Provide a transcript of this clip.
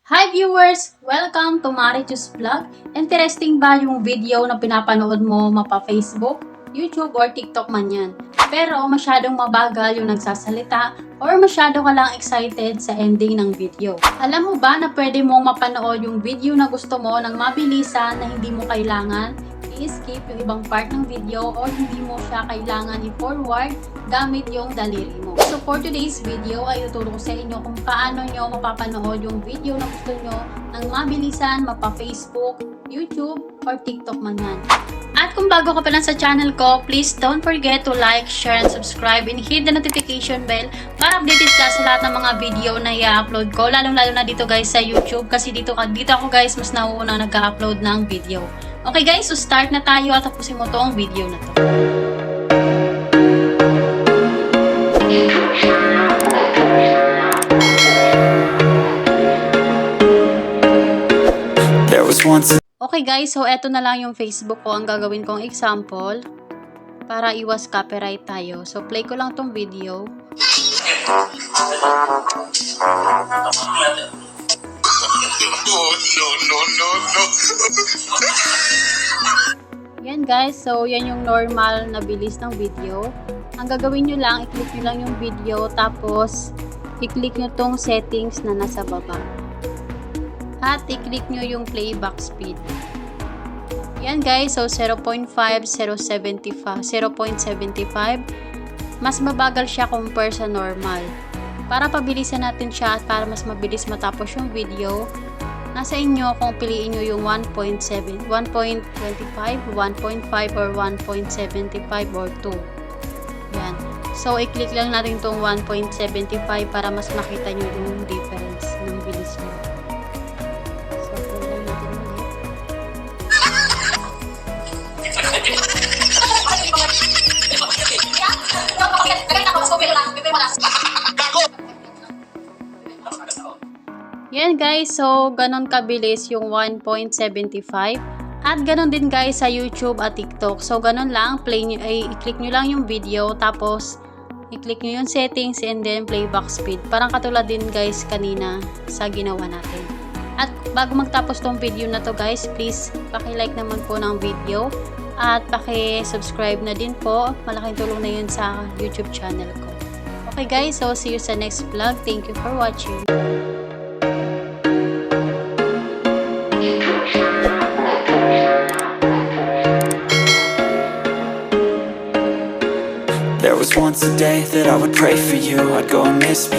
Hi viewers! Welcome to Marichus Vlog. Interesting ba yung video na pinapanood mo mapa Facebook, YouTube, or TikTok man yan? Pero masyadong mabagal yung nagsasalita or masyado ka lang excited sa ending ng video. Alam mo ba na pwede mong mapanood yung video na gusto mo ng mabilisan na hindi mo kailangan i-skip yung ibang part ng video o hindi mo siya kailangan i-forward gamit yung daliri mo. So for today's video ay tuturo ko sa inyo kung paano nyo mapapanood yung video na gusto nyo ng mabilisan mapa Facebook, YouTube, or TikTok man yan. At kung bago ka pa lang sa channel ko, please don't forget to like, share, and subscribe and hit the notification bell para updated ka sa lahat ng mga video na i-upload ko, lalong-lalo na dito guys sa YouTube kasi dito ako guys mas nauuna nag-upload ng video. Okay guys, so start na tayo at tapusin mo tong video na to. Okay guys, so eto na lang yung Facebook ko ang gagawin kong example para iwas copyright tayo. So play ko lang tong video. No. Yan guys, so yan yung normal na bilis ng video. Ang gagawin nyo lang, i-click nyo lang yung video tapos i-click nyo tong settings na nasa baba. At i-click nyo yung playback speed. Yan guys, so 0.5, 0.75. Mas mabagal siya compare sa normal. Para pabilisan natin siya at para mas mabilis matapos yung video, nasa inyo kung piliin nyo yung 1.7, 1.25, 1.5, or 1.75 or 2. Yan. So, i-click lang natin itong 1.75 para mas makita nyo yung difference ng bilis nyo. So, tuloy natin ulit. Yan guys, so ganon kabilis yung 1.75 at ganon din guys sa YouTube at TikTok. So ganon lang, i-click nyo lang yung video tapos i-click nyo yung settings and then playback speed. Parang katulad din guys kanina sa ginawa natin. At bago magtapos tong video na to guys, please paki-like naman po ng video at paki-subscribe na din po. Malaking tulong na yun sa YouTube channel ko. Okay guys, so see you sa next vlog. Thank you for watching. There was once a day that I would pray for you. I'd go and miss